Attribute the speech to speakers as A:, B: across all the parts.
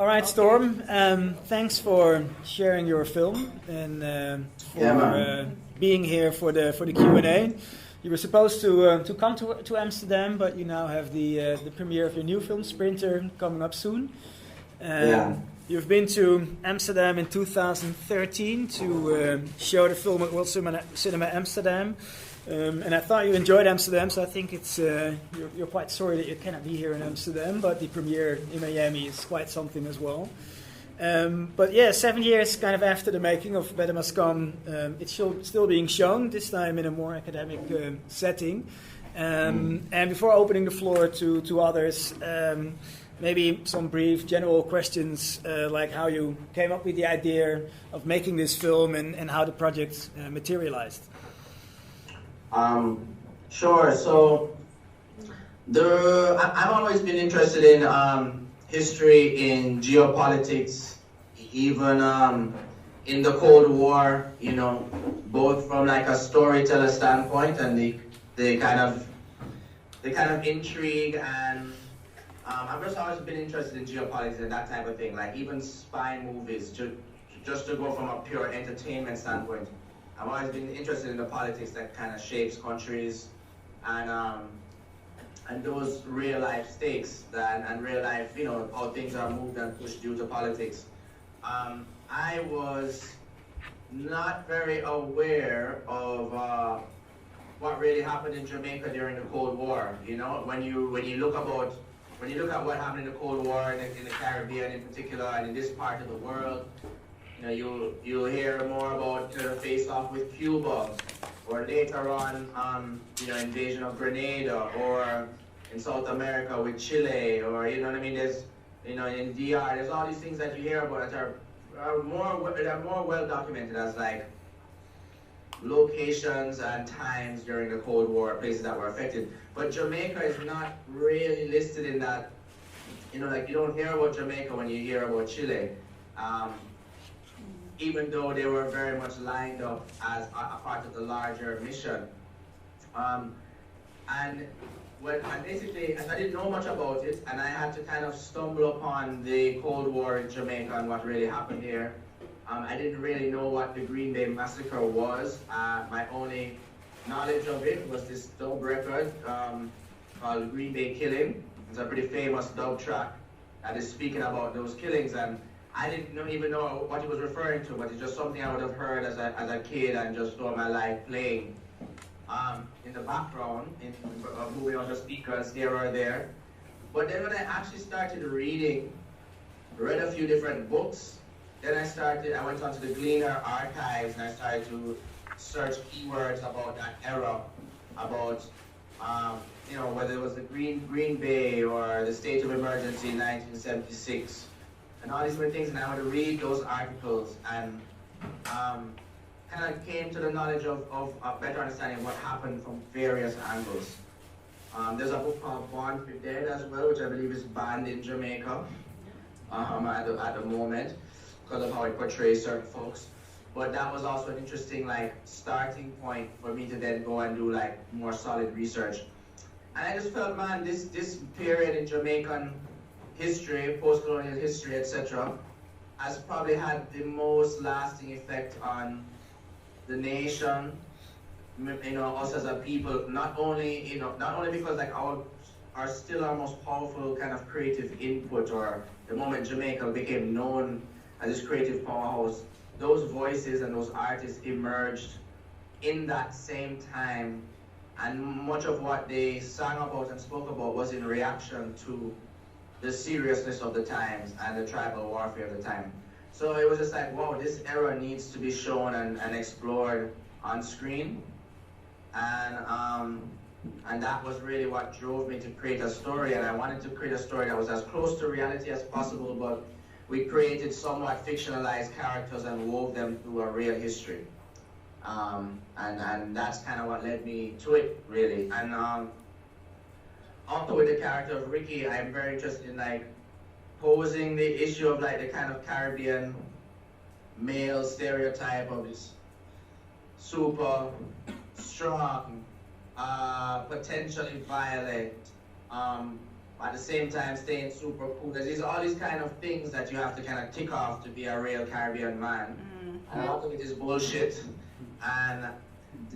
A: All right, Storm. Thanks for sharing your film and for being here for the Q&A. You were supposed to come to Amsterdam, but you now have the premiere of your new film, Sprinter, coming up soon. You've been to Amsterdam in 2013 to show the film at World Cinema Amsterdam. And I thought you enjoyed Amsterdam, so I think it's you're quite sorry that you cannot be here in Amsterdam, but the premiere in Miami is quite something as well. But yeah, 7 years kind of after the making of Better Must Come, it's still being shown, this time in a more academic setting. And before opening the floor to others, maybe some brief general questions like how you came up with the idea of making this film and how the project materialized.
B: Sure. So, I've always been interested in history, in geopolitics, even in the Cold War. You know, both from like a storyteller standpoint and the kind of intrigue, and I've just always been interested in geopolitics and that type of thing. Like even spy movies, just to go from a pure entertainment standpoint. I've always been interested in the politics that kind of shapes countries and those real life stakes and real life, you know, how things are moved and pushed due to politics. I was not very aware of what really happened in Jamaica during the Cold War. You know, when you look at what happened in the Cold War in the Caribbean in particular and in this part of the world. You know, you'll hear more about the face-off with Cuba, or later on, you know, invasion of Grenada, or in South America with Chile, or you know what I mean. There's, you know, in DR, there's all these things that you hear about that are more well documented as like locations and times during the Cold War, places that were affected. But Jamaica is not really listed in that. You know, like you don't hear about Jamaica when you hear about Chile. Even though they were very much lined up as a part of the larger mission. And basically, as I didn't know much about it, and I had to kind of stumble upon the Cold War in Jamaica and what really happened here. I didn't really know what the Green Bay Massacre was. My only knowledge of it was this dub record called Green Bay Killing. It's a pretty famous dub track that is speaking about those killings, and I didn't even know what he was referring to, but it's just something I would have heard as a kid and just throughout my life playing in the background, moving on the speakers here or there. But then when I actually started read a few different books, then I went onto the Gleaner archives and I started to search keywords about that era, about you know, whether it was the Green Bay or the state of emergency in 1976. And all these different things, and I would read those articles and kind of came to the knowledge of a better understanding of what happened from various angles. There's a book called Born for Dead as well, which I believe is banned in Jamaica at the moment because of how it portrays certain folks. But that was also an interesting like starting point for me to then go and do like more solid research. And I just felt, man, this period in Jamaican history, post-colonial history, etc., has probably had the most lasting effect on the nation, you know, us as a people. Not only because like our still our most powerful kind of creative input, or the moment Jamaica became known as this creative powerhouse, those voices and those artists emerged in that same time, and much of what they sang about and spoke about was in reaction to the seriousness of the times and the tribal warfare of the time. So it was just like, wow, this era needs to be shown and explored on screen. And that was really what drove me to create a story. And I wanted to create a story that was as close to reality as possible, but we created somewhat fictionalized characters and wove them through a real history. And that's kind of what led me to it, really. And also with the character of Ricky, I'm very interested in like posing the issue of like the kind of Caribbean male stereotype of this super strong, potentially violent, at the same time staying super cool. There's all these kind of things that you have to kind of tick off to be a real Caribbean man. And a lot of it is bullshit. And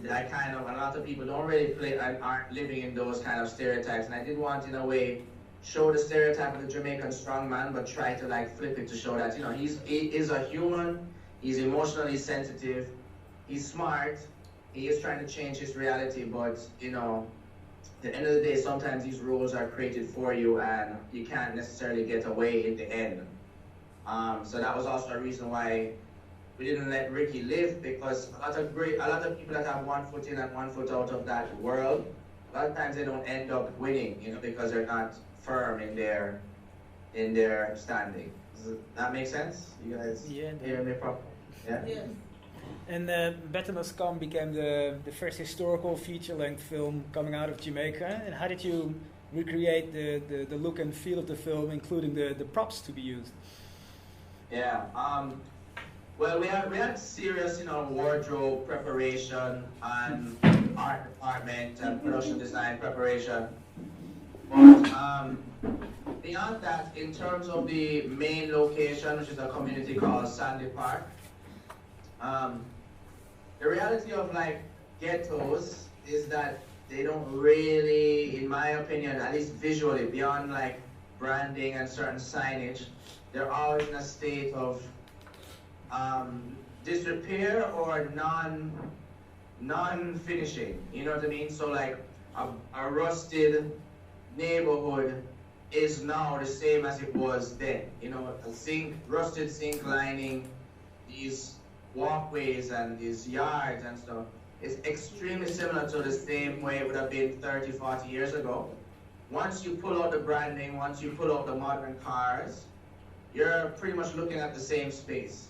B: a lot of people don't really play and aren't living in those kind of stereotypes. And I did want, in a way, show the stereotype of the Jamaican strongman, but try to like flip it to show that, you know, he is a human, he's emotionally sensitive, he's smart, he is trying to change his reality, but, you know, at the end of the day, sometimes these roles are created for you and you can't necessarily get away in the end. So that was also a reason why we didn't let Ricky live, because a lot of people that have 1 foot in and 1 foot out of that world, a lot of times they don't end up winning, you know, because they're not firm in their standing. Does that make sense? You guys hear me properly? Yeah? Yeah.
A: And Better Must Come became the first historical feature-length film coming out of Jamaica. And how did you recreate the look and feel of the film, including the props to be used?
B: Yeah. Well, we had serious, you know, wardrobe preparation and art department and production design preparation. But beyond that, in terms of the main location, which is a community called Sandy Park, the reality of like ghettos is that they don't really, in my opinion, at least visually, beyond like branding and certain signage, they're always in a state of disrepair or non-finishing. You know what I mean? So like a rusted neighborhood is now the same as it was then. You know, rusted zinc lining, these walkways and these yards and stuff. It's extremely similar to the same way it would have been 30, 40 years ago. Once you pull out the branding, once you pull out the modern cars, you're pretty much looking at the same space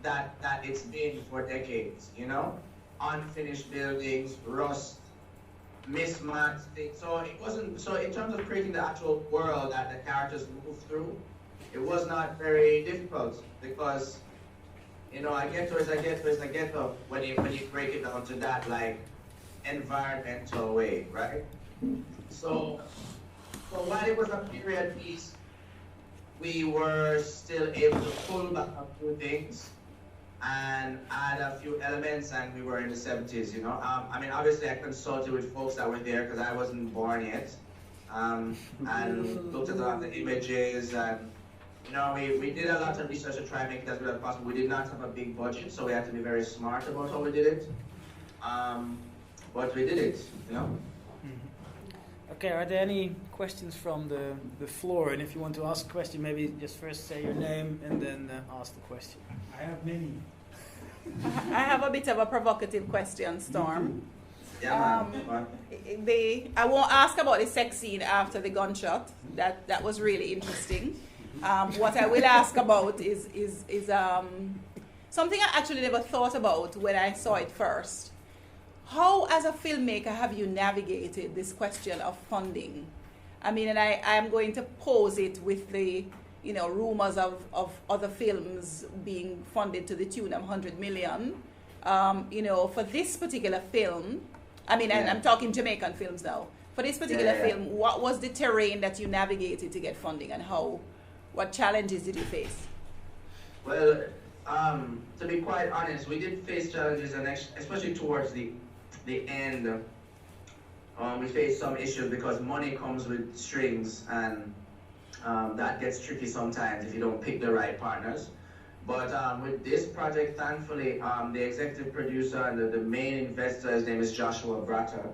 B: that it's been for decades, you know? Unfinished buildings, rust, mismatched things. So it wasn't, so in terms of creating the actual world that the characters move through, it was not very difficult because, you know, a ghetto is a ghetto is a ghetto when you break it down to that like environmental way, right? So while it was a period piece, we were still able to pull back a few things and add a few elements, and we were in the 70s, you know. I mean, obviously I consulted with folks that were there because I wasn't born yet, and looked at a lot of the images, and, you know, we did a lot of research to try and make it as good as possible. We did not have a big budget, so we had to be very smart about how we did it, but we did it, you know.
A: Okay, are there any questions from the floor? And if you want to ask a question, maybe just first say your name and then ask the question.
C: I have many.
D: I have a bit of a provocative question, Storm.
B: Yeah,
D: I won't ask about the sex scene after the gunshot. That was really interesting. What I will ask about is something I actually never thought about when I saw it first. How, as a filmmaker, have you navigated this question of funding? I mean, and I am going to pose it with the, you know, rumors of other films being funded to the tune of 100 million. You know, for this particular film, I mean, and I'm talking Jamaican films now. For this particular film, what was the terrain that you navigated to get funding, and what challenges did you face?
B: Well, to be quite honest, we did face challenges, and especially towards the end, we faced some issues because money comes with strings, and that gets tricky sometimes if you don't pick the right partners. But with this project, thankfully, the executive producer and the main investor, his name is Joshua Bratter.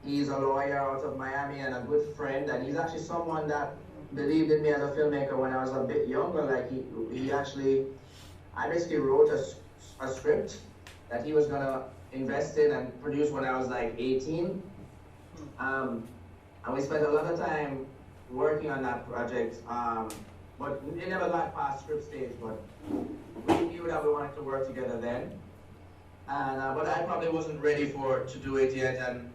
B: He's a lawyer out of Miami and a good friend, and he's actually someone that believed in me as a filmmaker when I was a bit younger. Like I basically wrote a script that he was gonna invest in and produce when I was like 18. And we spent a lot of time working on that project, but it never got past script stage, but we knew that we wanted to work together then. And but I probably wasn't ready to do it yet, and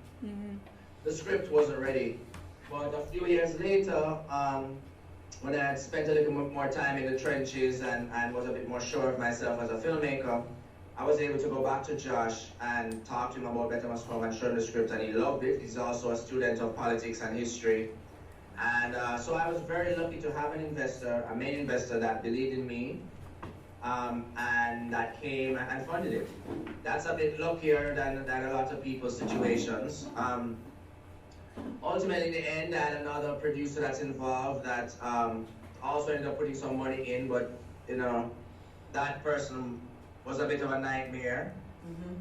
B: the script wasn't ready. But a few years later, when I had spent a little more time in the trenches and was a bit more sure of myself as a filmmaker, I was able to go back to Josh and talk to him about Better Must Come and show him the script, and he loved it. He's also a student of politics and history. And so I was very lucky to have an investor, a main investor that believed in me, and that came and funded it. That's a bit luckier than a lot of people's situations. Ultimately, in the end, I had another producer that's involved that also ended up putting some money in, but you know, that person was a bit of a nightmare.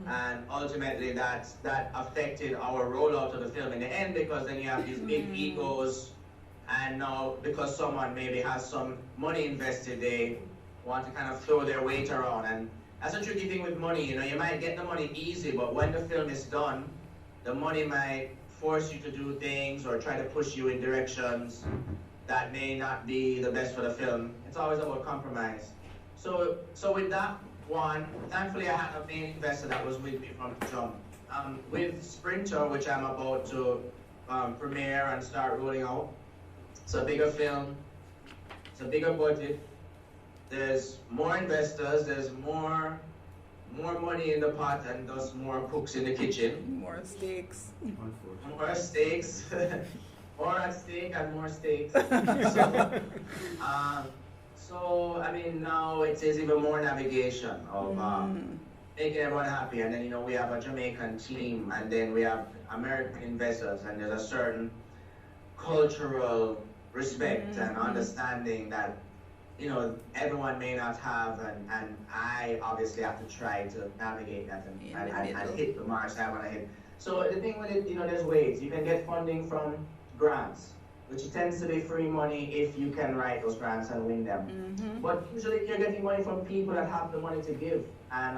B: And ultimately that affected our rollout of the film in the end, because then you have these big egos, and now because someone maybe has some money invested, they want to kind of throw their weight around. And that's a tricky thing with money, you know, you might get the money easy, but when the film is done, the money might force you to do things or try to push you in directions that may not be the best for the film. It's always about compromise. So with that one, thankfully I had a main investor that was with me from the jump. With Sprinter, which I'm about to premiere and start rolling out, it's a bigger film, it's a bigger budget, there's more investors, there's more money in the pot, and thus more cooks in the kitchen.
D: More steaks.
B: More steaks. More at stake and more steaks. So I mean, now it is even more navigation of making everyone happy. And then, you know, we have a Jamaican team, and then we have American investors, and there's a certain cultural respect and understanding that, you know, everyone may not have, and I obviously have to try to navigate that and hit the marks I want to hit. So the thing with it, you know, there's ways. You can get funding from grants, which tends to be free money if you can write those grants and win them. But usually you're getting money from people that have the money to give, and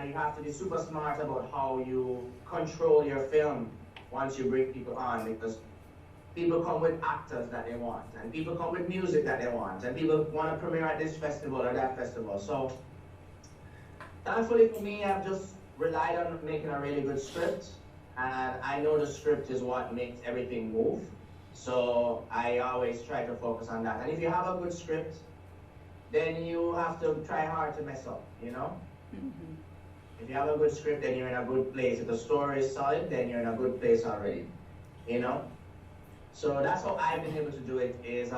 B: you have to be super smart about how you control your film once you bring people on, because people come with actors that they want, and people come with music that they want, and people want to premiere at this festival or that festival. So thankfully for me, I've just relied on making a really good script, and I know the script is what makes everything move. So I always try to focus on that. And if you have a good script, then you have to try hard to mess up, you know? If you have a good script, then you're in a good place. If the story is solid, then you're in a good place already, you know? So that's how I've been able to do it, is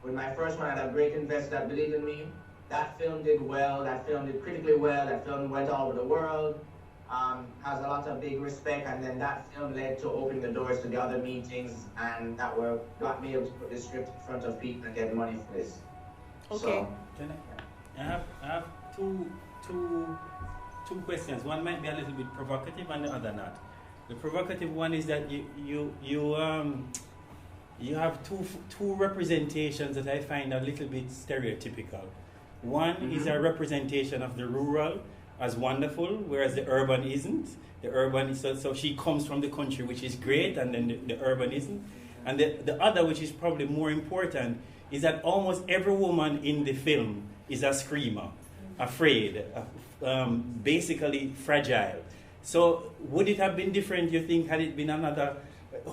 B: with my first one, I had a great investor that believed in me. That film did well, that film did critically well, that film went all over the world, has a lot of big respect, and then that film led to opening the doors to the other meetings, and that got me able to put the script in front of people and get money for this.
D: Okay.
C: So, I have two questions. One might be a little bit provocative and the other not. The provocative one is that you have two representations that I find a little bit stereotypical. One is a representation of the rural as wonderful, whereas the urban isn't. The urban is so she comes from the country, which is great, and then the urban isn't. And the other, which is probably more important, is that almost every woman in the film is a screamer, afraid, basically fragile. So would it have been different, you think, had it been another?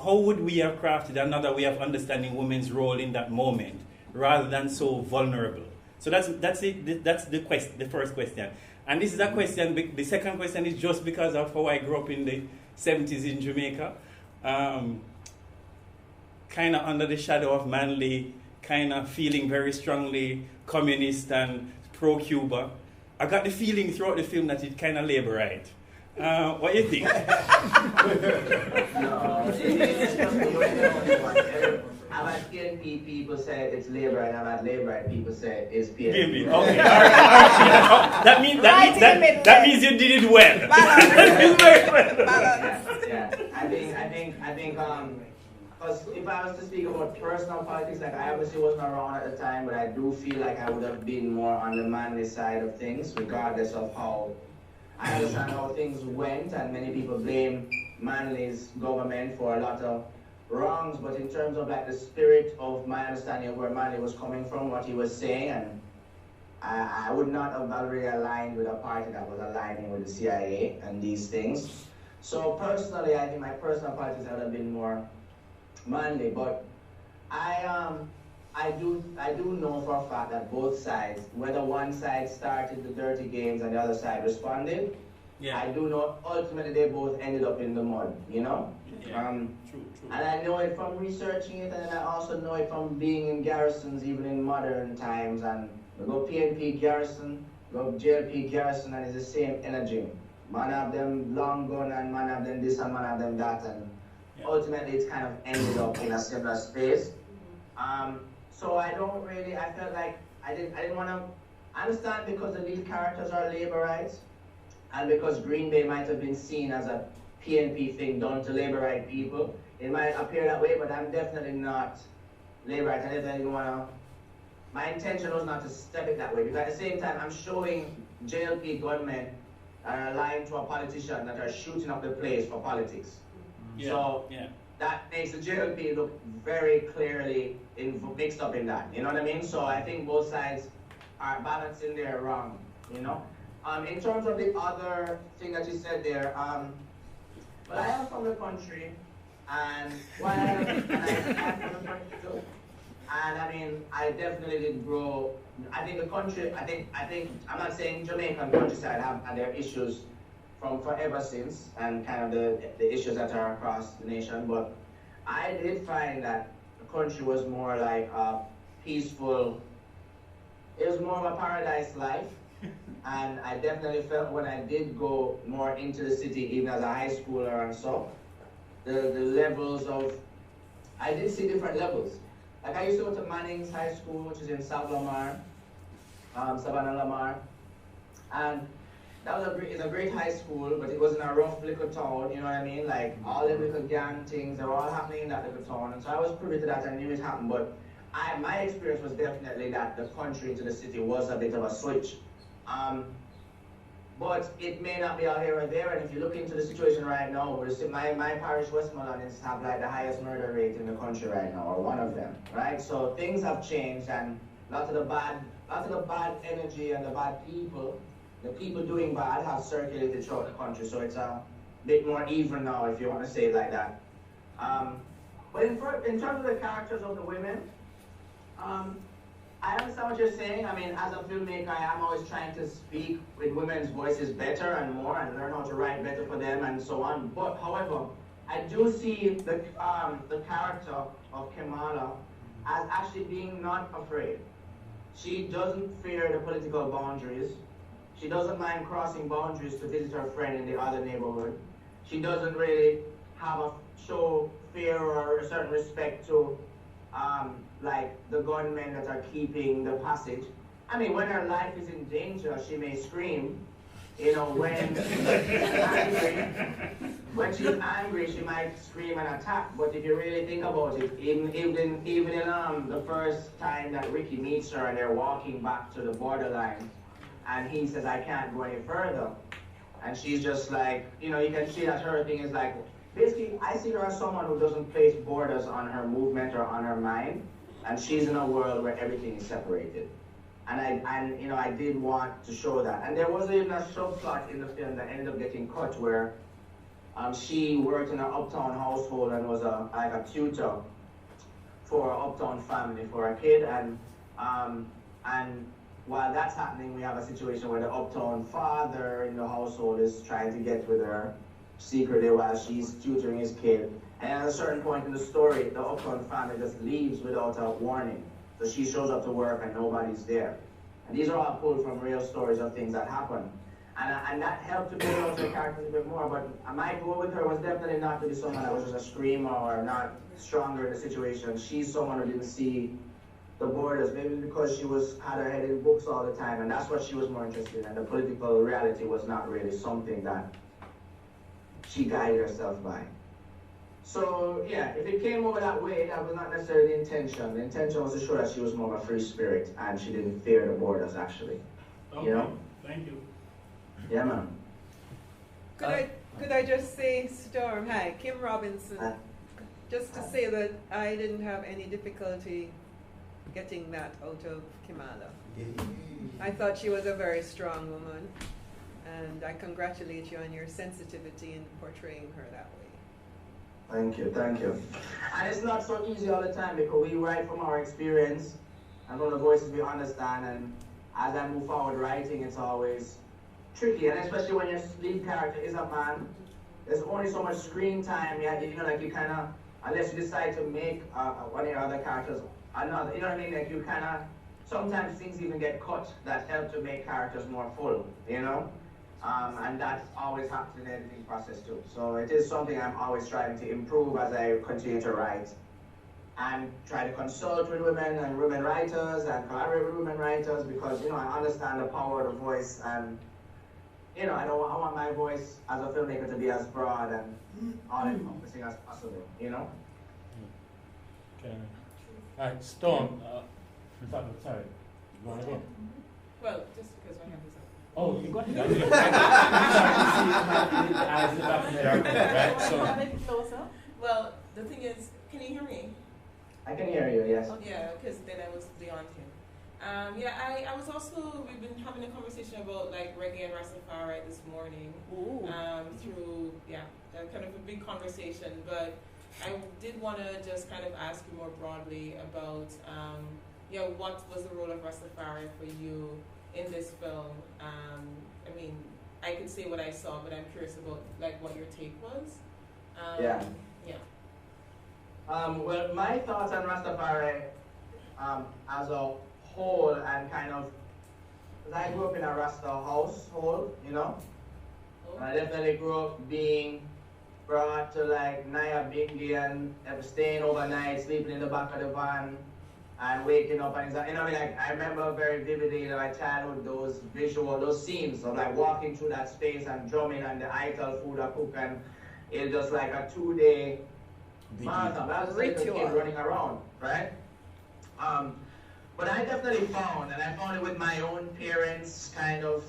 C: How would we have crafted another way of understanding women's role in that moment, rather than so vulnerable? So that's it. That's the first question. And this is a question. The second question is just because of how I grew up in the 70s in Jamaica, kind of under the shadow of Manly, kind of feeling very strongly communist and pro-Cuba. I got the feeling throughout the film that it kind of labor right. What do you think?
B: I've had PNP people say it's labor, and I've had labor and people say it's PNP.
C: PNP. Okay. All right. That means you did it well.
D: Balance.
B: Yeah. I think because if I was to speak about personal politics, like I obviously wasn't around at the time, but I do feel like I would have been more on the manly side of things, regardless of how I understand how things went, and many people blame Manly's government for a lot of wrongs, but in terms of like the spirit of my understanding of where Manly was coming from, what he was saying, and I would not have already aligned with a party that was aligning with the CIA and these things. So personally, I think my personal politics would have been more Manly, but I I do know for a fact that both sides, whether one side started the dirty games and the other side responded,
C: Yeah.
B: I do know ultimately they both ended up in the mud, you know?
C: Yeah. True.
B: And I know it from researching it, and then I also know it from being in garrisons, even in modern times. And we go PNP garrison, go JLP garrison, and it's the same energy. Man have them long gun, and man have them this, and man have them that, and ultimately it's kind of ended up in a similar space. So I don't really, I felt like I didn't want to understand, because the lead characters are laborites, and because Green Bay might have been seen as a PNP thing done to laborite people. It might appear that way, but I'm definitely not laborite. I definitely didn't want to, my intention was not to step it that way, because at the same time I'm showing JLP gunmen that are lying to a politician that are shooting up the place for politics.
C: Yeah.
B: So that makes the JLP look very clearly mixed up in that, you know what I mean? So I think both sides are balancing their wrong, you know? In terms of the other thing that you said there, well, I am from the country, and while I'm from the country too, and I mean, I definitely did grow. I think the country, I think, I'm not saying Jamaican countryside have their issues from forever since, and kind of the issues that are across the nation, but I did find that the country was more like a peaceful, it was more of a paradise life. And I definitely felt when I did go more into the city, even as a high schooler and so, the levels of, I did see different levels. Like I used to go to Manning's High School, which is in South Lamar, Savannah Lamar, and that was it's a great high school, but it was in a rough little town, you know what I mean? Like all the little gang things, they were all happening in that little town, and so I was privy to that and knew it happened, but my experience was definitely that the country into the city was a bit of a switch. But it may not be out here or there, and if you look into the situation right now, my parish, Westmoreland, have like the highest murder rate in the country right now, or one of them, right? So things have changed, and lots of the bad energy and the bad people, the people doing bad, have circulated throughout the country. So it's a bit more even now, if you want to say it like that. But in terms of the characters of the women, I understand what you're saying. I mean, as a filmmaker, I am always trying to speak with women's voices better and more, and learn how to write better for them and so on. But however, I do see the character of Kamala as actually being not afraid. She doesn't fear the political boundaries. She doesn't mind crossing boundaries to visit her friend in the other neighborhood. She doesn't really show fear or a certain respect to like the gunmen that are keeping the passage. I mean, when her life is in danger, she may scream. You know, when she's angry, she might scream and attack. But if you really think about it, even in the first time that Ricky meets her and they're walking back to the borderline, and he says, "I can't go any further," and she's just like, you know, you can see that her thing is like, basically, I see her as someone who doesn't place borders on her movement or on her mind, and she's in a world where everything is separated. And I did want to show that. And there was even a subplot in the film that ended up getting cut where she worked in an uptown household and was like a tutor for an uptown family for a kid. And while that's happening, we have a situation where the uptown father in the household is trying to get with her secretly while she's tutoring his kid. And at a certain point in the story, the uptown family just leaves without a warning. So she shows up to work and nobody's there. And these are all pulled from real stories of things that happen. And that helped to build out the characters a bit more. But my goal with her was definitely not to be someone that was just a screamer or not stronger in the situation. She's someone who didn't see the borders, maybe because she had her head in books all the time, and that's what she was more interested in. And the political reality was not really something that she guided herself by. So yeah, if it came over that way, that was not necessarily the intention. The intention was to show that she was more of a free spirit and she didn't fear the borders, actually.
C: Okay.
B: You know?
C: Thank you.
B: Yeah, man.
E: Could I just say, Storm, hi, Kim Robinson, just to say that I didn't have any difficulty getting that out of Kamala. I thought she was a very strong woman, and I congratulate you on your sensitivity in portraying her that way.
B: Thank you, thank you. And it's not so easy all the time because we write from our experience and from the voices we understand, and as I move forward writing, it's always tricky, and especially when your lead character is a man, there's only so much screen time, you know, like you kind of, unless you decide to make one of your other characters another, you know what I mean, like you kind of, sometimes things even get cut that help to make characters more full, you know? And that always happens in the editing process too. So it is something I'm always trying to improve as I continue to write. And try to consult with women and women writers and collaborate with women writers because, you know, I understand the power of the voice, and, you know, I want my voice as a filmmaker to be as broad and all-encompassing as possible, you know?
C: Okay. All right, Storm. Sorry. You want to go?
F: Well, just because my hand is up.
C: Oh, you got it. I didn't right? So.
F: A bit closer. Well, the thing is, can you hear me?
B: I can hear you, yes.
F: Yeah, because then I was beyond him. Yeah, I was also, we've been having a conversation about like reggae and Rastafari this morning. Through, kind of a big conversation, but I did want to just kind of ask you more broadly about, what was the role of Rastafari for you in this film? I mean, I could say what I saw, but I'm curious about like what your take was.
B: Yeah.
F: Yeah.
B: Well, my thoughts on Rastafari as a whole, and kind of, because I grew up in a Rasta household, you know? And I definitely grew up being brought to like Naya Bingley and staying overnight, sleeping in the back of the van, and waking up, and you know, like I remember very vividly in my childhood those scenes of like walking through that space and drumming and the ital food I cook, and it's just like a 2-day marathon. I was like a kid running around, right? But I definitely found, and I found it with my own parents' kind of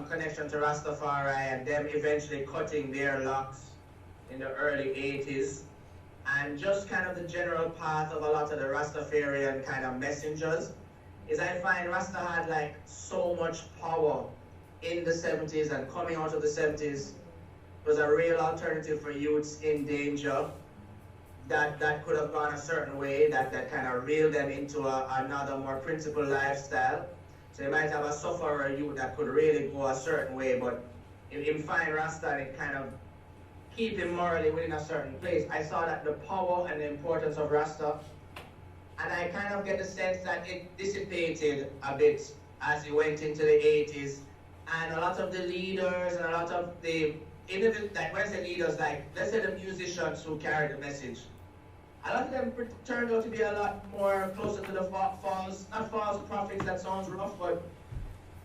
B: connection to Rastafari, and them eventually cutting their locks in the early 80s. And just kind of the general path of a lot of the Rastafarian kind of messengers is I find Rasta had like so much power in the 70s, and coming out of the 70s was a real alternative for youths in danger that could have gone a certain way, that kind of reeled them into another more principled lifestyle. So you might have a sufferer youth that could really go a certain way, but if you find Rasta and it kind of keep him morally within a certain place. I saw that the power and the importance of Rasta, and I kind of get the sense that it dissipated a bit as it went into the 80s, and a lot of the leaders and a lot of the, even if it, like when I say leaders, like let's say the musicians who carried the message, a lot of them turned out to be a lot more closer to the not false prophets, that sounds rough, but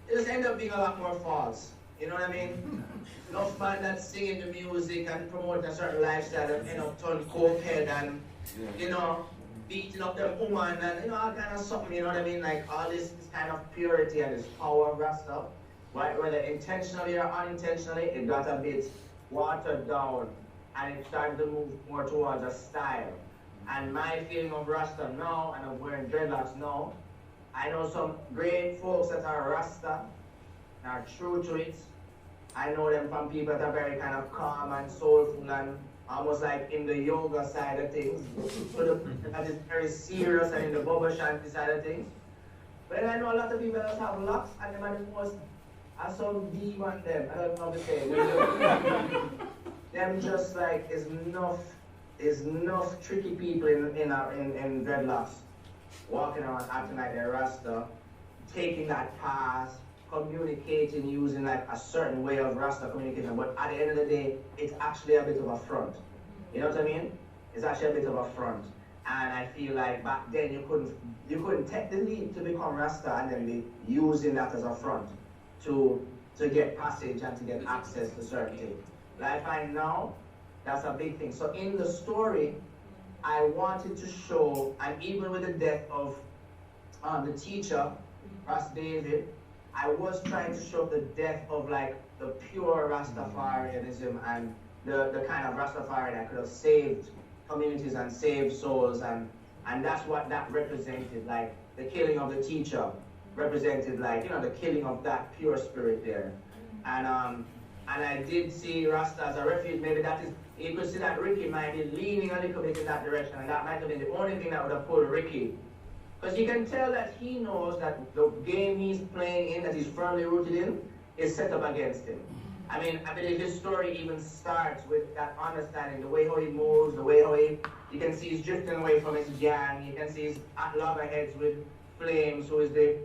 B: it just ended up being a lot more false. You know what I mean? Enough man that's singing the music and promoting a certain lifestyle and, you know, turn cokehead and, you know, beating up them woman and, you know, all kind of something, you know what I mean? Like all this kind of purity and this power of Rasta, right? Whether intentionally or unintentionally, it got a bit watered down and it started to move more towards a style. And my feeling of Rasta now, and of wearing dreadlocks now, I know some great folks that are Rasta, are true to it. I know them from people that are very kind of calm and soulful and almost like in the yoga side of things. So that is very serious, and in the bubble shanty side of things. But then I know a lot of people that have locks and them are the most, I saw demon them, I don't know how to say it. Them just like is enough tricky people in dreadlocks walking around acting like they're Rasta, taking that path, communicating using like a certain way of Rasta communication, but at the end of the day, it's actually a bit of a front. You know what I mean? It's actually a bit of a front. And I feel like back then you couldn't take the leap to become Rasta and then be using that as a front to get passage and to get access to certain things. But I find now that's a big thing. So in the story, I wanted to show, and even with the death of the teacher, Ras David, I was trying to show the death of like the pure Rastafarianism and the kind of Rastafari that could have saved communities and saved souls, and that's what that represented. Like the killing of the teacher represented, like, you know, the killing of that pure spirit there. And and I did see Rasta as a refuge. Maybe that is, you could see that Ricky might be leaning a little bit in that direction, and that might have been the only thing that would have pulled Ricky. Because you can tell that he knows that the game he's playing in, that he's firmly rooted in, is set up against him. I mean, I believe his story even starts with that understanding, the way how he moves, the way how you can see he's drifting away from his gang, you can see he's at loggerheads with Flames, who is the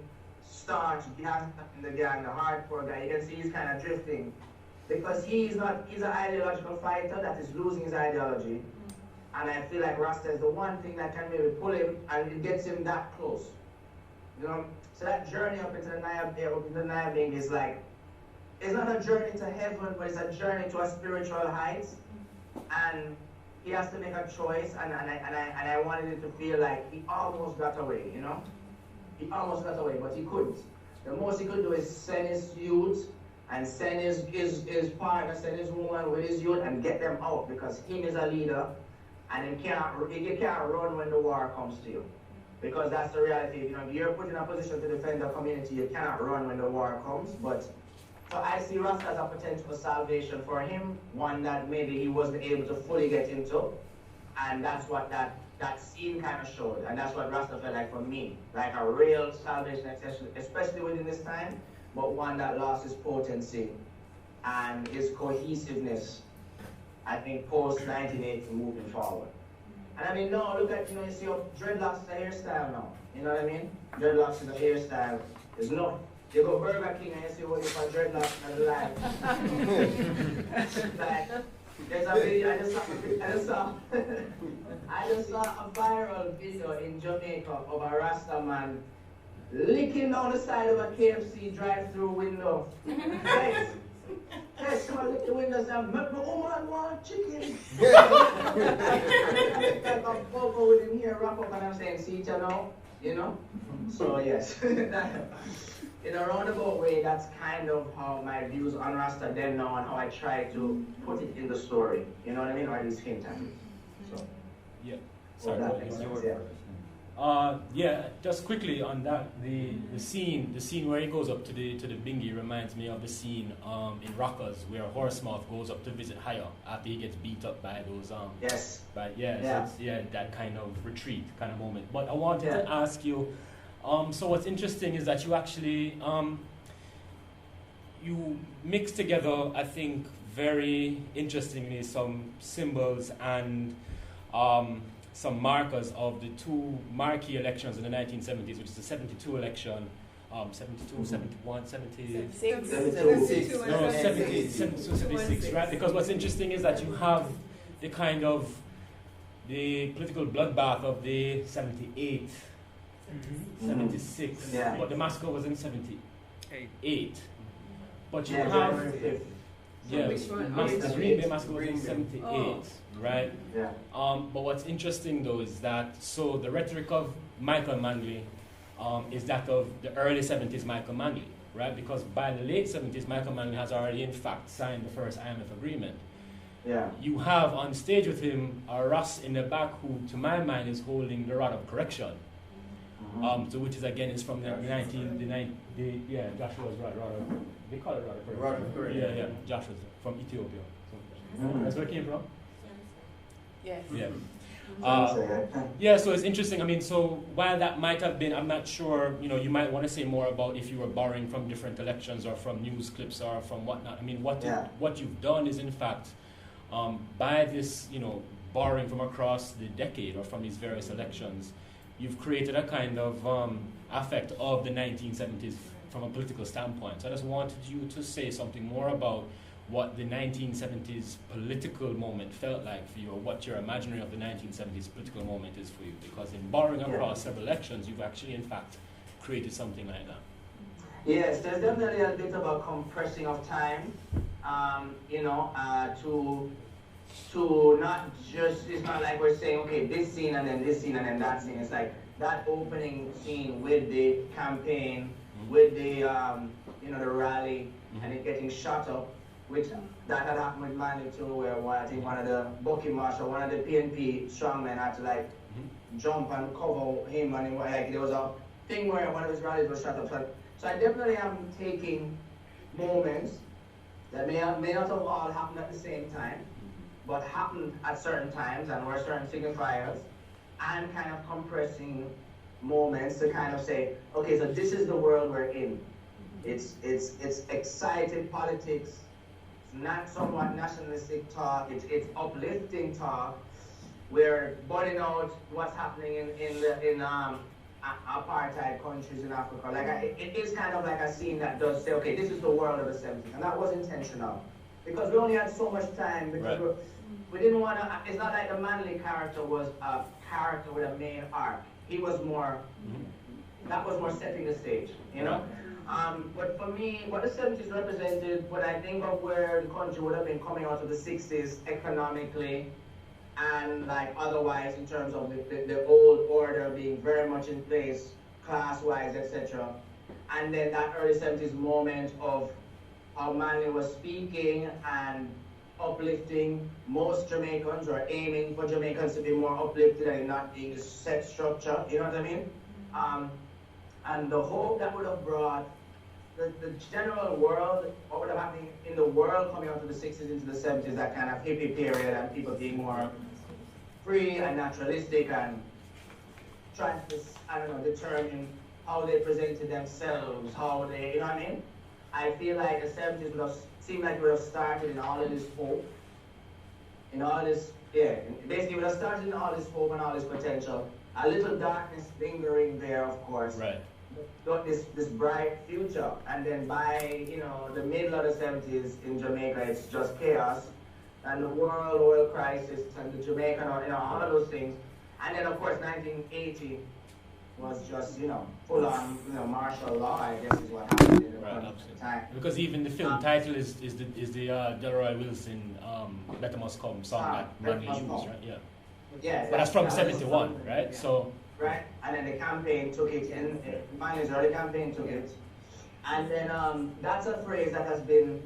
B: staunch gang in the gang, the hardcore guy. You can see he's kind of drifting. Because he's an ideological fighter that is losing his ideology. And I feel like Rasta is the one thing that can maybe pull him and it gets him that close. You know? So that journey up into the Nayabing is like, it's not a journey to heaven, but it's a journey to a spiritual height. And he has to make a choice, and I wanted it to feel like he almost got away, you know? He almost got away, but he couldn't. The most he could do is send his youth and send his partner, send his woman with his youth and get them out, because him is a leader and you can't run when the war comes to you. Because that's the reality. You know, if you're put in a position to defend the community, you cannot run when the war comes. But so I see Rasta as a potential salvation for him, one that maybe he wasn't able to fully get into. And that's what that scene kind of showed. And that's what Rasta felt like for me. Like a real salvation, especially within this time, but one that lost his potency and his cohesiveness, I think, post-1980 moving forward. And I mean, no, look at, you know, you see dreadlocks is a hairstyle now. You know what I mean? Dreadlocks is a hairstyle. There's no, you go Burger King and you see what you call dreadlocks and the like. Like, there's a video, I just saw a viral video in Jamaica of a Rasta man licking down the side of a KFC drive-through window. Yes, come on, lick the windows and make my woman want chicken. Like a bubble with him here, wrap up, and I'm saying, see, you know? So, yes. In a roundabout way, that's kind of how my views on Rasta then now and how I try to put it in the story. You know what I mean? Or at least hint at it. So,
G: yeah.
B: Sorry, that makes sense, yeah.
G: Yeah, just quickly on that, the scene where he goes up to the bingy reminds me of the scene in Rockers where Horsemouth goes up to visit Higher after he gets beat up by those
B: yes.
G: But yeah, so it's, that kind of retreat kind of moment. But I wanted to ask you, so what's interesting is that you actually you mix together, I think, very interestingly, some symbols and some markers of the two marquee elections in the 1970s, which is the 72 election, 72, 71, 70... 76, right? Because what's interesting is that you have the kind of the political bloodbath of the 78, 76, but the massacre was in 78. But you have... Yeah, the Green Bay massacre was in 78, right?
B: Yeah.
G: But what's interesting though is that, so the rhetoric of Michael Manley is that of the early 70s Michael Manley, right? Because by the late 70s, Michael Manley has already in fact signed the first IMF agreement.
B: Yeah.
G: You have on stage with him a Ross in the back who, to my mind, is holding the rod of correction. So which is again is from the Joshua's rod of, they call it rod of correction. Yeah, Joshua's from Ethiopia. So that's where it came from?
D: Yes.
G: Yeah. So it's interesting. I mean, so while that might have been, I'm not sure, you know, you might want to say more about if you were borrowing from different elections or from news clips or from whatnot. I mean, what you've done is in fact, by this, you know, borrowing from across the decade or from these various elections, you've created a kind of affect of the 1970s from a political standpoint. So I just wanted you to say something more about what the 1970s political moment felt like for you, or what your imaginary of the 1970s political moment is for you. Because in borrowing across several elections, you've actually, in fact, created something like that.
B: Yes, there's definitely a bit of a compressing of time, to not just, it's not like we're saying, okay, this scene and then this scene and then that scene. It's like that opening scene with the campaign, with the, the rally, and it getting shot up, which that had happened with Manley too, where I think one of the booking marshal, one of the PNP strongmen had to like jump and cover him, and there was a thing where one of his rallies was shot up. So I definitely am taking moments that may not have all happened at the same time, but happened at certain times and were certain signifiers, and kind of compressing moments to kind of say, okay, so this is the world we're in. It's exciting politics. It's not somewhat nationalistic talk. It's uplifting talk. We're burning out what's happening in apartheid countries in Africa. Like it is kind of like a scene that does say, okay, this is the world of the 70s, and that was intentional because we only had so much time because we didn't want to. It's not like the Manley character was a character with a main arc. He was more. That was more setting the stage, you know. But for me, what the 70s represented, when I think of where the country would have been coming out of the 60s economically and like otherwise in terms of the old order being very much in place, class-wise, etc. And then that early 70s moment of how Manley was speaking and uplifting most Jamaicans, or aiming for Jamaicans to be more uplifted and not being a set structure, you know what I mean? And the hope that would have brought the general world, what would have happened in the world coming out of the 60s into the 70s, that kind of hippie period, and people being more free and naturalistic and trying to, I don't know, determine how they presented themselves, how they, you know what I mean? I feel like the 70s would have seemed like it would have started in all of this hope, in all this, basically would have started in all this hope and all this potential. A little darkness lingering there, of course.
G: Right.
B: But this bright future, and then by the middle of the 70s in Jamaica, it's just chaos, and the world oil crisis, and the Jamaican, all of those things, and then of course 1980 was just full on martial law, I guess is what happened in the time.
G: Because even the film title is the Delroy Wilson "Better Must Come" song that Manley used, right? Yeah.
B: Yeah.
G: But that's from '71, right?
B: Yeah.
G: So.
B: Right, and then the campaign took it in. Manley's early campaign took it, and then that's a phrase that has been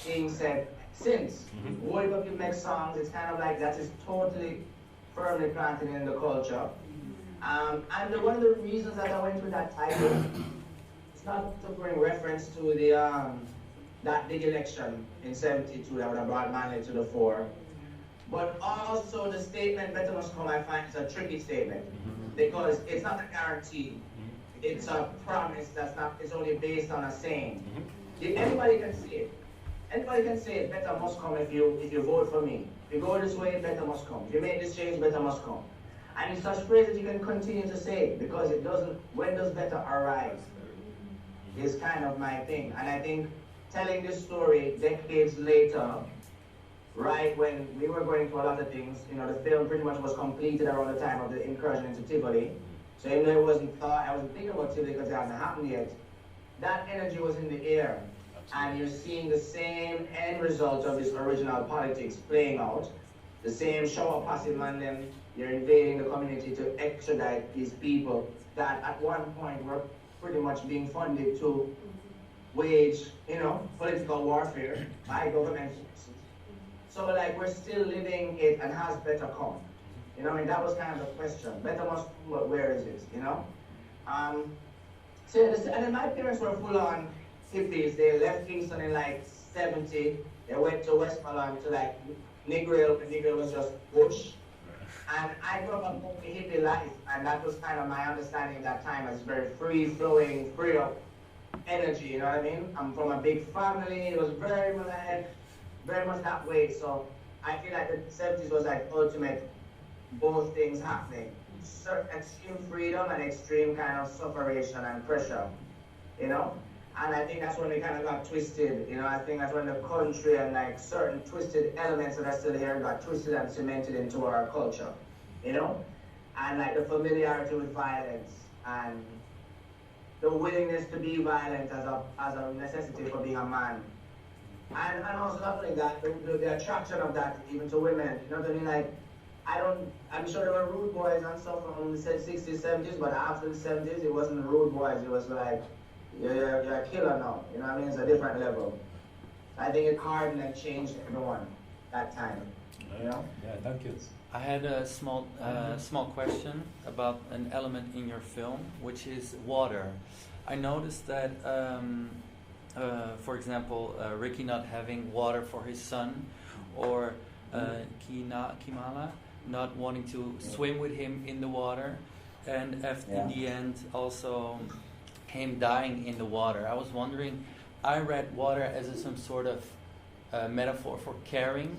B: being said since. When people make songs, it's kind of like that is totally firmly planted in the culture. And one of the reasons that I went with that title, it's not to bring reference to the that big election in '72 that would have brought Manley to the fore, but also the statement "Better Must Come" I find is a tricky statement. Because it's not a guarantee. It's a promise that's not, it's only based on a saying. Anybody can say it. Anybody can say it, better must come if you vote for me. If you go this way, better must come. If you make this change, better must come. And it's such phrases you can continue to say because it doesn't, when does better arrive? Is kind of my thing. And I think telling this story decades later, right when we were going through a lot of things, the film pretty much was completed around the time of the incursion into Tivoli. So even though I wasn't thinking about Tivoli because it hasn't happened yet, that energy was in the air. And you're seeing the same end result of this original politics playing out. The same shower passing man, then you're invading the community to extradite these people that at one point were pretty much being funded to wage, political warfare by governments. So like we're still living it, and has better come. That was kind of the question. Better must, where is it? And then my parents were full on hippies. They left Kingston in like '70. They went to Westmoreland to like Negril, and Negril was just bush. And I grew up a hippie life, and that was kind of my understanding at that time as very free flowing, free of energy, you know what I mean? I'm from a big family. It was very much that way. So I feel like the 70s was like ultimate both things happening. Extreme freedom and extreme kind of sufferation and pressure, And I think that's when we kind of got twisted, I think that's when the country and like certain twisted elements that are still here got twisted and cemented into our culture, And like the familiarity with violence and the willingness to be violent as a necessity for being a man. And also not only that, the attraction of that even to women, you know what I mean? Like, I'm sure there were rude boys and stuff from the 60s, 70s, but after the 70s, it wasn't rude boys, it was like, you're a killer now, you know what I mean? It's a different level. I think it hardened and changed everyone that time,
G: Yeah, thank you.
H: I had a small question about an element in your film, which is water. I noticed that for example, Ricky not having water for his son, or Kimala not wanting to swim with him in the water, and in the end also him dying in the water. I was wondering, I read water as some sort of metaphor for caring,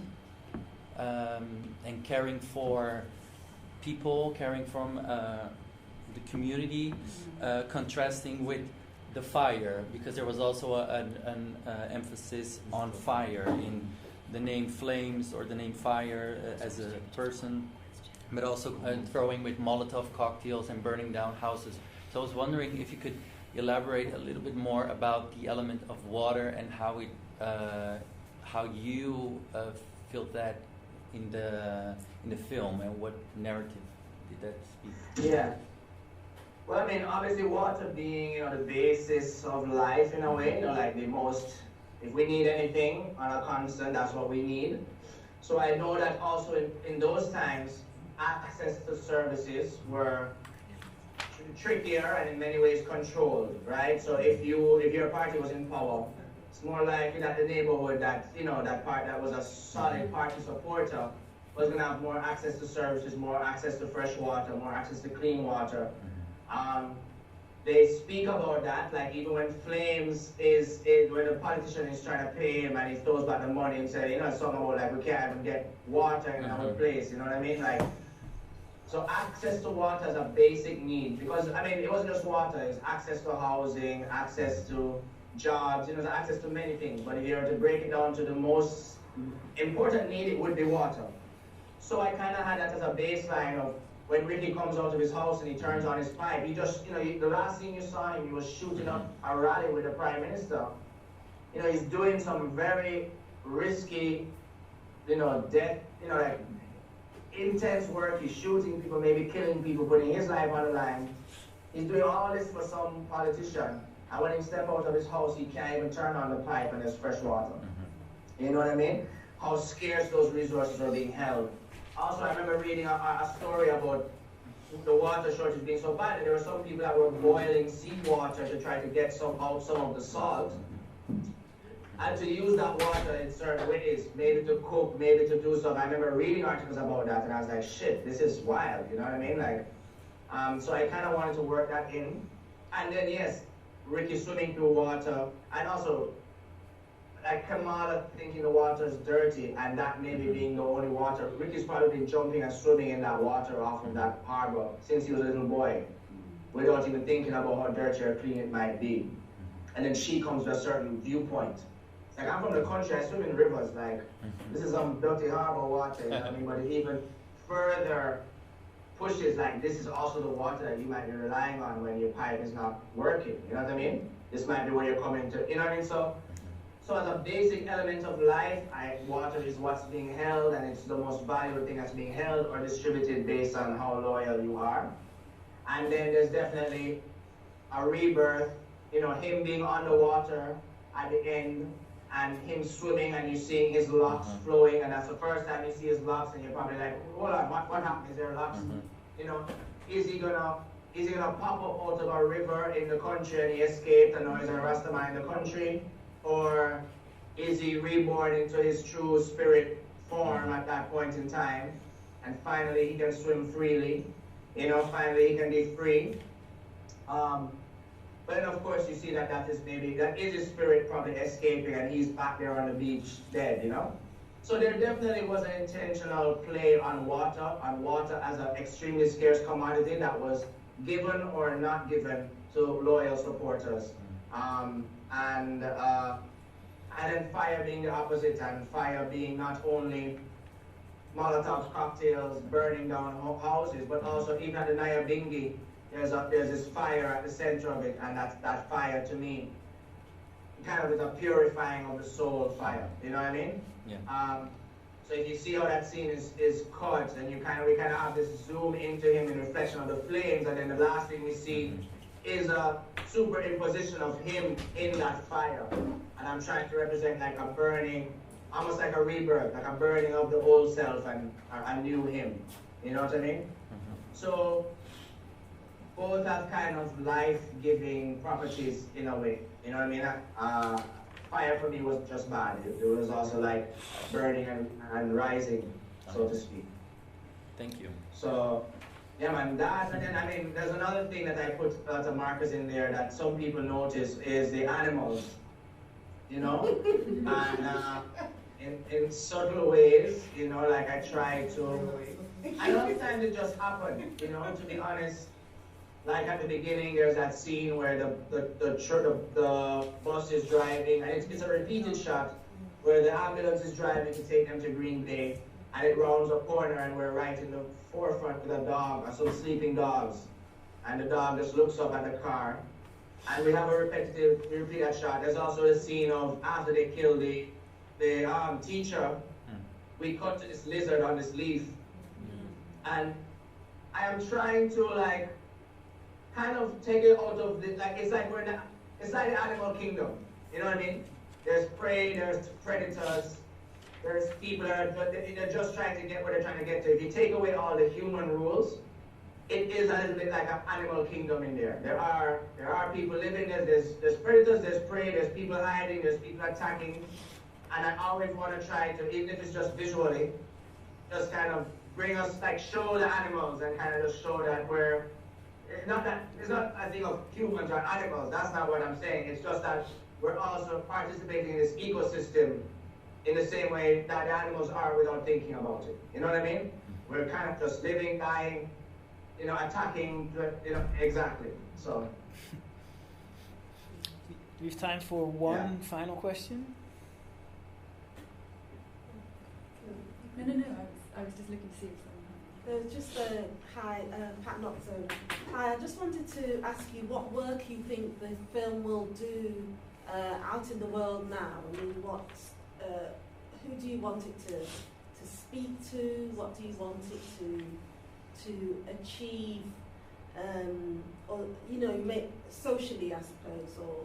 H: and caring for people, caring from the community, contrasting with the fire, because there was also an emphasis on fire in the name Flames or the name Fire as a person, but also throwing with Molotov cocktails and burning down houses. So I was wondering if you could elaborate a little bit more about the element of water and how it, how you felt that in the film, and what narrative did that speak?
B: Yeah. Well, I mean, obviously water being, the basis of life in a way, like the most, if we need anything on a constant, that's what we need. So I know that also in those times, access to services were trickier and in many ways controlled, right? So if your party was in power, it's more likely that the neighborhood that, that part that was a solid party supporter was going to have more access to services, more access to fresh water, more access to clean water. They speak about that, like even when Flames when the politician is trying to pay him and he throws back the money and says, something about like we can't even get water in our place, you know what I mean? Like, so access to water is a basic need, because I mean it wasn't just water, it's access to housing, access to jobs, access to many things. But if you were to break it down to the most important need, it would be water. So I kind of had that as a baseline of when Ricky comes out of his house and he turns on his pipe, he just, the last thing you saw him, he was shooting up a rally with the Prime Minister. He's doing some very risky, death, like intense work. He's shooting people, maybe killing people, putting his life on the line. He's doing all this for some politician. And when he steps out of his house, he can't even turn on the pipe and there's fresh water. You know what I mean? How scarce those resources are being held. Also, I remember reading a story about the water shortage being so bad that there were some people that were boiling seawater to try to get some of the salt. And to use that water in certain ways, maybe to cook, maybe to do stuff. I remember reading articles about that and I was like, shit, this is wild, you know what I mean? Like, so I kind of wanted to work that in. And then yes, Ricky swimming through water, and also like Kamala thinking the water is dirty and that maybe being the only water. Ricky's probably been jumping and swimming in that water off of that harbor since he was a little boy, without even thinking about how dirty or clean it might be. And then she comes to a certain viewpoint. Like, I'm from the country, I swim in rivers, like, this is some dirty harbor water, you know what I mean? But it even further pushes, like, this is also the water that you might be relying on when your pipe is not working, you know what I mean? This might be where you're coming to, you know what I mean? So as a basic element of life, water is what's being held, and it's the most valuable thing that's being held or distributed based on how loyal you are. And then there's definitely a rebirth, him being underwater at the end, and him swimming, and you seeing his locks flowing, and that's the first time you see his locks, and you're probably like, hold on, what happened? Is there locks? Is he gonna pop up out of a river in the country and he escaped, and now he's a Rastaman in the country? Or is he reborn into his true spirit form at that point in time? And finally he can swim freely, finally he can be free. But then of course you see that is his spirit probably escaping and he's back there on the beach dead, So there definitely was an intentional play on water as an extremely scarce commodity that was given or not given to loyal supporters. And then fire being the opposite, and fire being not only Molotov cocktails burning down houses, but also even at the Nyabingi, there's this fire at the center of it, and that fire to me kind of is a purifying of the soul fire, you know what I mean?
H: Yeah.
B: So if you see how that scene is cut, and we kind of have this zoom into him in reflection of the flames, and then the last thing we see is a superimposition of him in that fire. And I'm trying to represent like a burning, almost like a rebirth, like a burning of the old self and a new him. You know what I mean? So both have kind of life-giving properties in a way. You know what I mean? Fire for me was just bad. It was also like burning and rising, so to speak.
H: Thank you.
B: So, yeah, man, that, and then, I mean, there's another thing that I put lots of markers in there that some people notice is the animals, you know? And in subtle ways, you know, like I try to, I don't understand it just happened, you know, to be honest. Like at the beginning, there's that scene where the bus is driving, and it's a repeated shot where the ambulance is driving to take them to Green Bay, and it rounds a corner, and we're right in the forefront with a dog, some sleeping dogs, and the dog just looks up at the car, and we have we repeat that shot. There's also a scene of after they kill the teacher, we cut to this lizard on this leaf, and I am trying to like kind of take it out of the, like, it's like it's like the animal kingdom, you know what I mean? There's prey, there's predators, there's people that they're just trying to get where they're trying to get to. If you take away all the human rules, it is a little bit like an animal kingdom in there. There are people living there, there's predators, there's prey, there's people hiding, there's people attacking, and I always want to try to, even if it's just visually, just kind of bring us, like, show the animals and kind of just show that we're, it's not a thing of humans or animals, that's not what I'm saying. It's just that we're also participating in this ecosystem in the same way that the animals are without thinking about it. You know what I mean? We're kind of just living, dying, you know, attacking, you know, exactly. So.
A: We have time for one final question.
I: No, I was just looking to see if someone
J: Just hi, Pat Nocto. Hi, I just wanted to ask you what work you think the film will do out in the world now. I mean, who do you want it to speak to? What do you want it to achieve? Or you know, socially, I suppose, or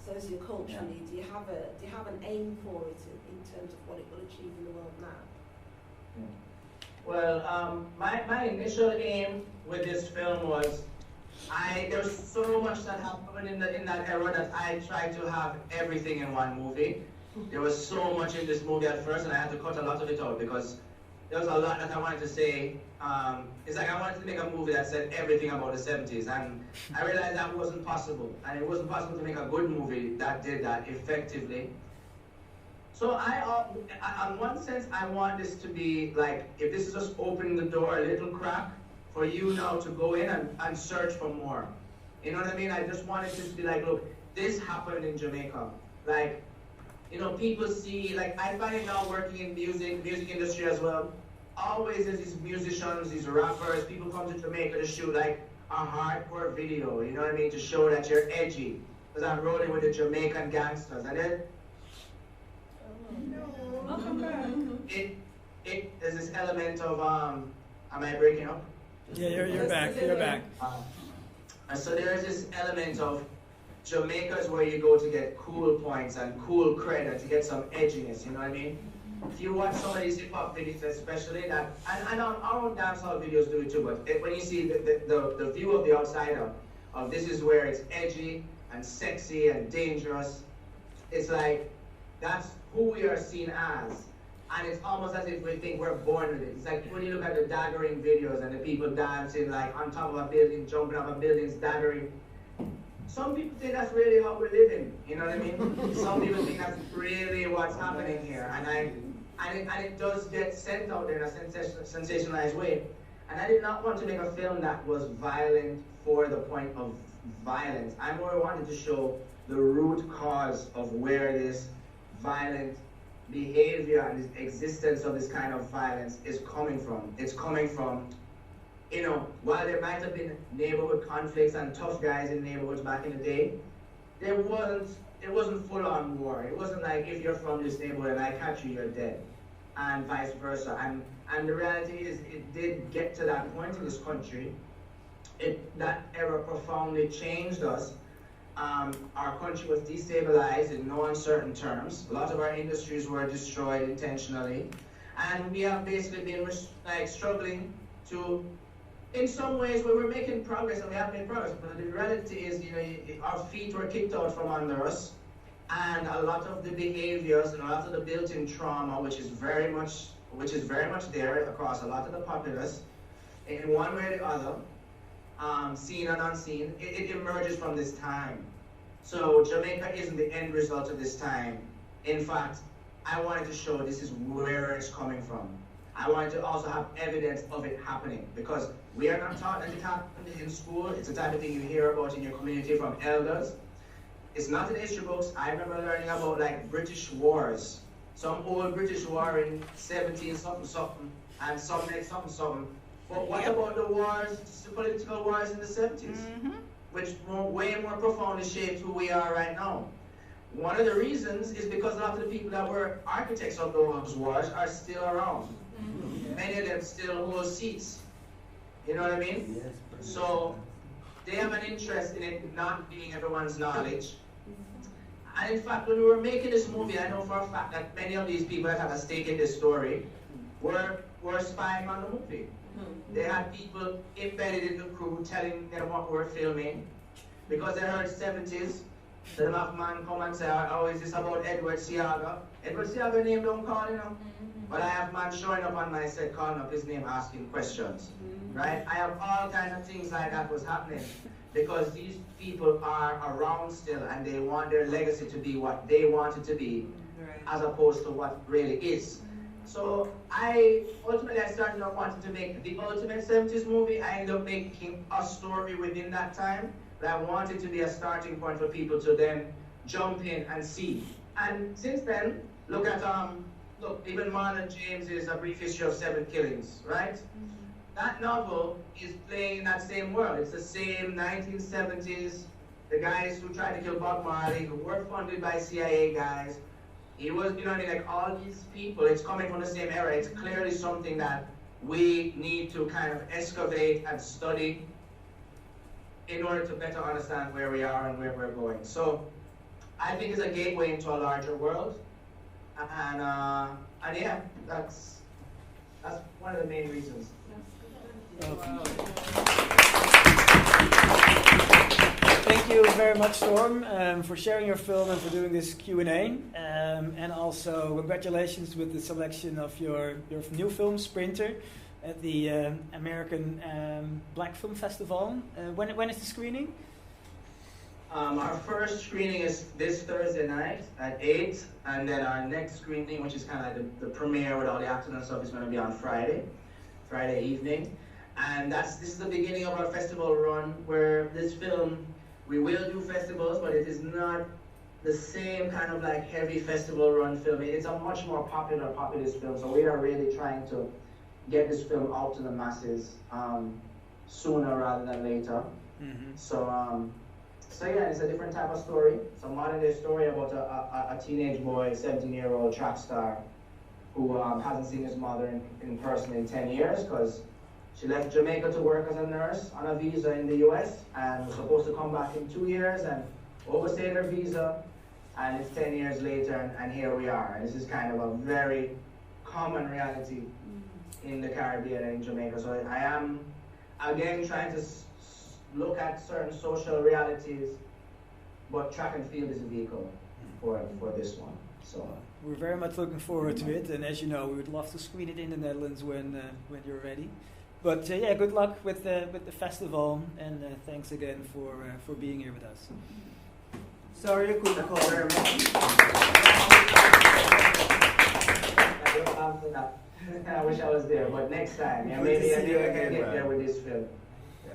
J: socioculturally. Do you have an aim for it in terms of what it will achieve in the world now?
B: Well, my initial aim with this film was, there's so much that happened in that era that I tried to have everything in one movie. There was so much in this movie at first, and I had to cut a lot of it out because there was a lot that I wanted to say. It's like I wanted to make a movie that said everything about the 70s, and I realized that wasn't possible, and it wasn't possible to make a good movie that did that effectively. So in one sense, I want this to be like, if this is just opening the door a little crack for you now to go in and search for more. You know what I mean? I just wanted this to be like, look, this happened in Jamaica. Like, you know, people see, like, I find it now working in music industry as well. Always there's these musicians, these rappers, people come to Jamaica to shoot like a hardcore video, you know what I mean? To show that you're edgy. Because I'm rolling with the Jamaican gangsters. And then, there's this element of, am I breaking up?
A: Yeah, you're back, you're back.
B: And so there's this element of Jamaica is where you go to get cool points and cool cred and to get some edginess, you know what I mean? If you watch some of these hip-hop videos especially, that, and our own dancehall videos do it too, but when you see the view of the outsider, of this is where it's edgy and sexy and dangerous, it's like, that's who we are seen as. And it's almost as if we think we're born with it. It's like when you look at the daggering videos and the people dancing like on top of a building, jumping off of buildings, daggering. Some people think that's really how we're living, you know what I mean? Some people think that's really what's happening here. And it does get sent out there in a sensationalized way. And I did not want to make a film that was violent for the point of violence. I more wanted to show the root cause of where this violent behavior and the existence of this kind of violence is coming from. It's coming from, you know, while there might have been neighborhood conflicts and tough guys in neighborhoods back in the day, it wasn't full-on war. It wasn't like, if you're from this neighborhood and I catch you, you're dead, and vice versa. And the reality is, it did get to that point in this country. That era profoundly changed us. Our country was destabilized in no uncertain terms. A lot of our industries were destroyed intentionally. And we have basically been like struggling to in some ways we're making progress, and we have made progress, but the reality is, our feet were kicked out from under us, and a lot of the behaviors and a lot of the built-in trauma, which is very much there across a lot of the populace, in one way or the other, seen and unseen, it emerges from this time. So Jamaica isn't the end result of this time. In fact, I wanted to show this is where it's coming from. I wanted to also have evidence of it happening, because we are not taught that it happened in school. It's the type of thing you hear about in your community from elders. It's not in history books. I remember learning about like British wars. Some old British war in 17 something something, and some next something something. But what about the wars, the political wars in the 70s, which way more profoundly shaped who we are right now? One of the reasons is because a lot of the people that were architects of those wars are still around. Many of them still hold seats. You know what I mean?
K: Yes.
B: So they have an interest in it not being everyone's knowledge. And in fact, when we were making this movie, I know for a fact that many of these people that have a stake in this story were spying on the movie. They had people embedded in the crew telling them what we were filming, because they heard 70s. So the man come and say, oh, is this about Edward Seaga? Edward Seaga name don't call, But I have man showing up on my set, calling up his name, asking questions, right? I have all kinds of things like that was happening, because these people are around still, and they want their legacy to be what they want it to be, as opposed to what really is. So ultimately I started off wanting to make the ultimate 70s movie. I ended up making a story within that time that I wanted to be a starting point for people to then jump in and see. And since then, look, even Marlon James's A Brief History of 7 Killings, right? That novel is playing in that same world. It's the same 1970s, the guys who tried to kill Bob Marley, who were funded by CIA guys. He was, like all these people, it's coming from the same era. It's clearly something that we need to kind of excavate and study in order to better understand where we are and where we're going. So I think it's a gateway into a larger world. And yeah, that's one of the main reasons.
A: Thank you very much, Storm, for sharing your film and for doing this Q&A. And also, congratulations with the selection of your new film, Sprinter, at the American Black Film Festival. When is the screening?
B: Our first screening is this Thursday night at 8, and then our next screening, which is kind of like the premiere with all the actors and stuff, is going to be on Friday evening. And this is the beginning of our festival run, where this film, we will do festivals, but it is not the same kind of like heavy festival run film. It's a much more populist film, so we are really trying to get this film out to the masses sooner rather than later. So yeah, it's a different type of story. It's a modern day story about a teenage boy, 17-year-old track star, who hasn't seen his mother in person in 10 years, because she left Jamaica to work as a nurse on a visa in the US, and was supposed to come back in 2 years and overstayed her visa, and it's 10 years later, and here we are. And this is kind of a very common reality in the Caribbean and in Jamaica. So I am, again, trying to look at certain social realities, but track and field is a vehicle for this one. So
A: we're very much looking forward to it, and as you know, we would love to screen it in the Netherlands when you're ready. But yeah, good luck with the festival, and thanks again for being here with us.
B: Sorry you couldn't call very much. I wish I was there, but next time, yeah, maybe I can get there with this film.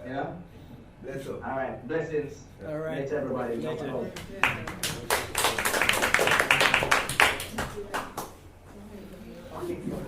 B: Yeah.
K: Bless you.
B: All right, blessings.
A: All right.
B: Meet everybody.
A: Thank you.